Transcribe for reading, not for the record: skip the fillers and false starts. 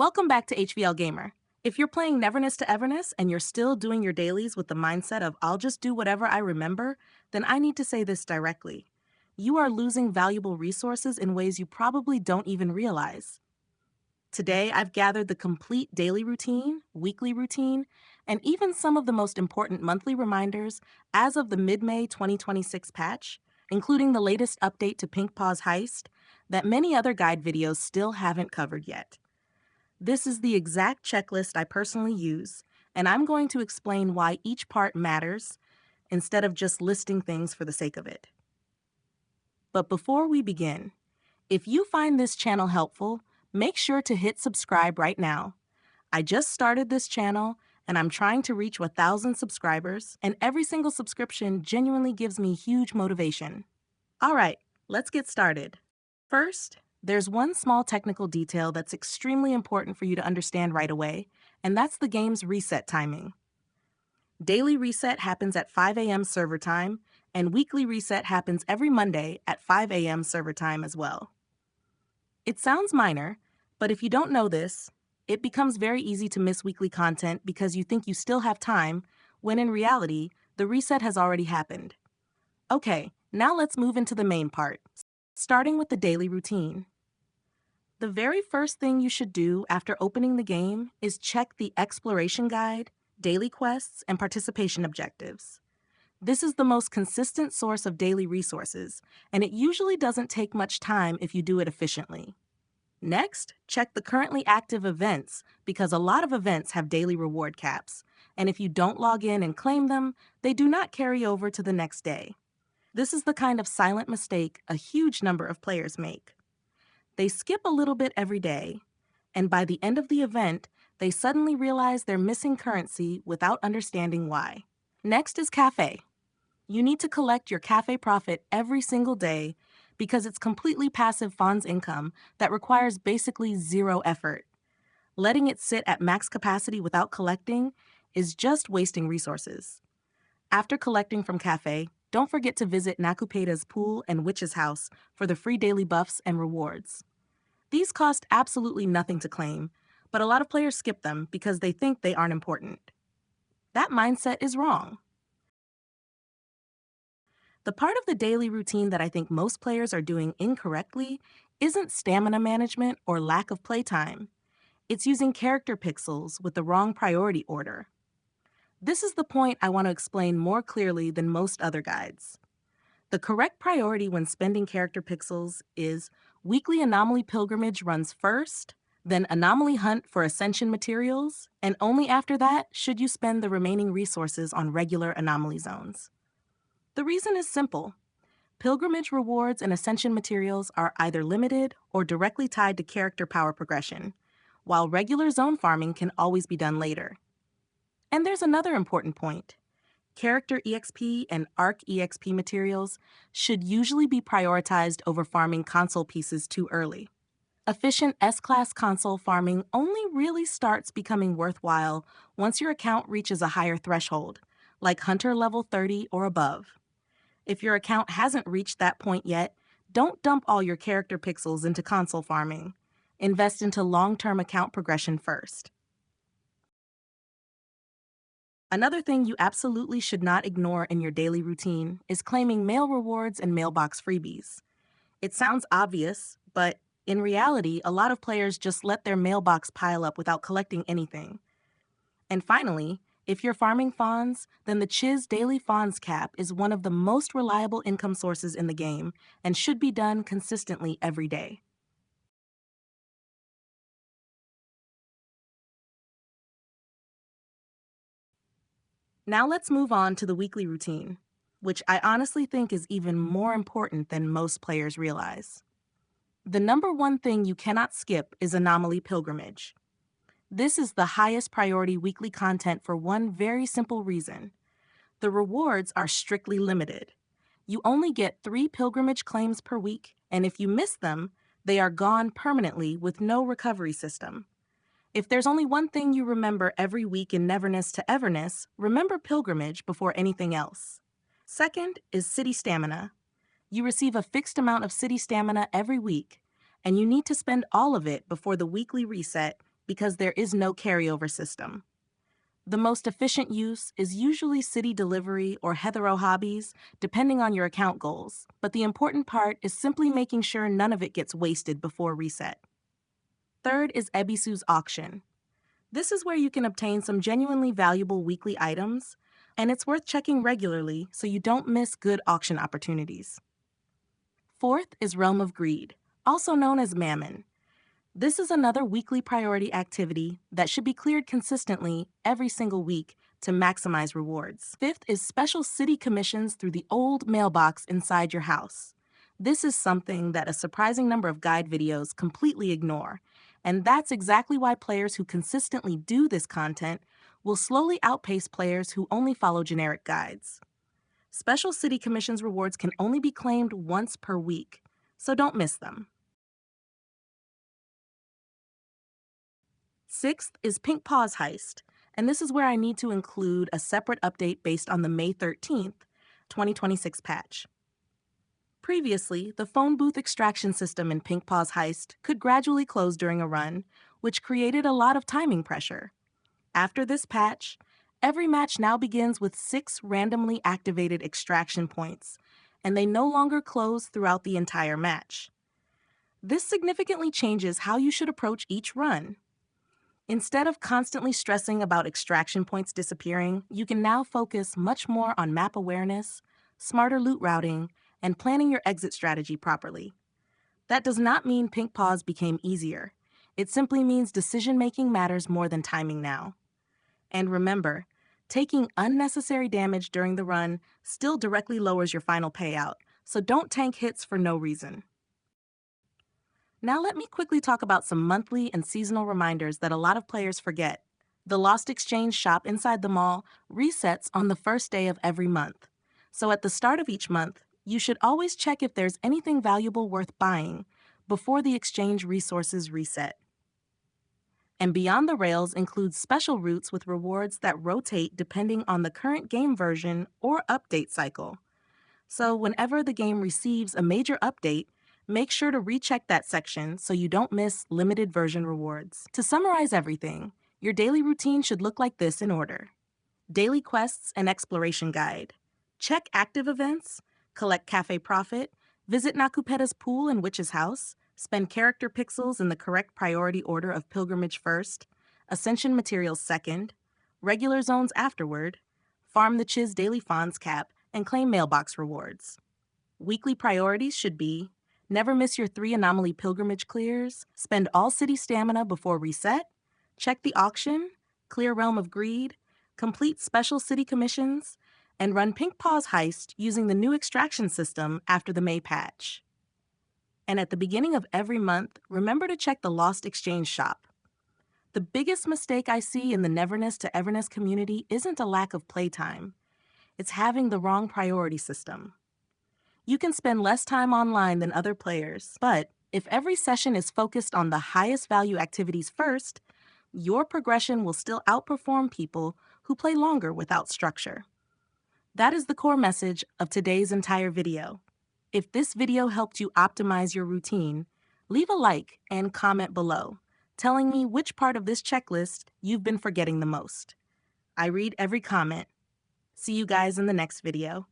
Welcome back to HVL Gamer. If you're playing Neverness to Everness and you're still doing your dailies with the mindset of I'll just do whatever I remember, then I need to say this directly. You are losing valuable resources in ways you probably don't even realize. Today, I've gathered the complete daily routine, weekly routine, and even some of the most important monthly reminders as of the mid-May 2026 patch, including the latest update to Pink Paws Heist that many other guide videos still haven't covered yet. This is the exact checklist I personally use, and I'm going to explain why each part matters instead of just listing things for the sake of it. But before we begin, if you find this channel helpful, make sure to hit subscribe right now. I just started this channel, and I'm trying to reach 1,000 subscribers, and every single subscription genuinely gives me huge motivation. All right, let's get started. First, there's one small technical detail that's extremely important for you to understand right away, and that's the game's reset timing. Daily reset happens at 5 a.m. server time, and weekly reset happens every Monday at 5 a.m. server time as well. It sounds minor, but if you don't know this, it becomes very easy to miss weekly content because you think you still have time, when in reality, the reset has already happened. Okay, now let's move into the main part, starting with the daily routine. The very first thing you should do after opening the game is check the exploration guide, daily quests, and participation objectives. This is the most consistent source of daily resources, and it usually doesn't take much time if you do it efficiently. Next, check the currently active events because a lot of events have daily reward caps, and if you don't log in and claim them, they do not carry over to the next day. This is the kind of silent mistake a huge number of players make. They skip a little bit every day, and by the end of the event, they suddenly realize they're missing currency without understanding why. Next is cafe. You need to collect your cafe profit every single day because it's completely passive Fons income that requires basically zero effort. Letting it sit at max capacity without collecting is just wasting resources. After collecting from cafe, don't forget to visit Nakupeda's pool and witch's house for the free daily buffs and rewards. These cost absolutely nothing to claim, but a lot of players skip them because they think they aren't important. That mindset is wrong. The part of the daily routine that I think most players are doing incorrectly isn't stamina management or lack of playtime. It's using character pixels with the wrong priority order. This is the point I want to explain more clearly than most other guides. The correct priority when spending character pixels is weekly anomaly pilgrimage runs first, then anomaly hunt for Ascension materials, and only after that should you spend the remaining resources on regular anomaly zones. The reason is simple. Pilgrimage rewards and Ascension materials are either limited or directly tied to character power progression, while regular zone farming can always be done later. And there's another important point. Character EXP and Arc EXP materials should usually be prioritized over farming console pieces too early. Efficient S-Class console farming only really starts becoming worthwhile once your account reaches a higher threshold, like Hunter level 30 or above. If your account hasn't reached that point yet, don't dump all your character pixels into console farming. Invest into long-term account progression first. Another thing you absolutely should not ignore in your daily routine is claiming mail rewards and mailbox freebies. It sounds obvious, but in reality, a lot of players just let their mailbox pile up without collecting anything. And finally, if you're farming Fons, then the Chiz Daily Fons cap is one of the most reliable income sources in the game and should be done consistently every day. Now let's move on to the weekly routine, which I honestly think is even more important than most players realize. The number one thing you cannot skip is Anomaly Pilgrimage. This is the highest priority weekly content for one very simple reason. The rewards are strictly limited. You only get 3 pilgrimage claims per week, and if you miss them, they are gone permanently with no recovery system. If there's only one thing you remember every week in Neverness to Everness, remember pilgrimage before anything else. Second is city stamina. You receive a fixed amount of city stamina every week, and you need to spend all of it before the weekly reset because there is no carryover system. The most efficient use is usually city delivery or hetero hobbies, depending on your account goals, but the important part is simply making sure none of it gets wasted before reset. Third is Ebisu's auction. This is where you can obtain some genuinely valuable weekly items, and it's worth checking regularly so you don't miss good auction opportunities. Fourth is Realm of Greed, also known as Mammon. This is another weekly priority activity that should be cleared consistently every single week to maximize rewards. Fifth is special city commissions through the old mailbox inside your house. This is something that a surprising number of guide videos completely ignore, and that's exactly why players who consistently do this content will slowly outpace players who only follow generic guides. Special city commissions rewards can only be claimed once per week, so don't miss them. Sixth is Pink Paws Heist, and this is where I need to include a separate update based on the May 13th, 2026 patch. Previously, the phone booth extraction system in Pink Paws Heist could gradually close during a run, which created a lot of timing pressure. After this patch, every match now begins with 6 randomly activated extraction points, and they no longer close throughout the entire match. This significantly changes how you should approach each run. Instead of constantly stressing about extraction points disappearing, you can now focus much more on map awareness, smarter loot routing, and planning your exit strategy properly. That does not mean Pink Paws became easier. It simply means decision-making matters more than timing now. And remember, taking unnecessary damage during the run still directly lowers your final payout, so don't tank hits for no reason. Now let me quickly talk about some monthly and seasonal reminders that a lot of players forget. The Lost Exchange shop inside the mall resets on the first day of every month. So at the start of each month, you should always check if there's anything valuable worth buying before the exchange resources reset. And Beyond the Rails includes special routes with rewards that rotate depending on the current game version or update cycle. So whenever the game receives a major update, make sure to recheck that section so you don't miss limited version rewards. To summarize everything, your daily routine should look like this in order. Daily quests and exploration guide. Check active events, collect cafe profit, visit Nakupeda's pool and witch's house, spend character pixels in the correct priority order of pilgrimage first, Ascension materials second, regular zones afterward, farm the Chiz daily Fons cap, and claim mailbox rewards. Weekly priorities should be: never miss your 3 anomaly pilgrimage clears, spend all city stamina before reset, check the auction, clear Realm of Greed, complete special city commissions, and run Pink Paws Heist using the new extraction system after the May patch. And at the beginning of every month, remember to check the Lost Exchange shop. The biggest mistake I see in the Neverness to Everness community isn't a lack of playtime. It's having the wrong priority system. You can spend less time online than other players, but if every session is focused on the highest value activities first, your progression will still outperform people who play longer without structure. That is the core message of today's entire video. If this video helped you optimize your routine, leave a like and comment below, telling me which part of this checklist you've been forgetting the most. I read every comment. See you guys in the next video.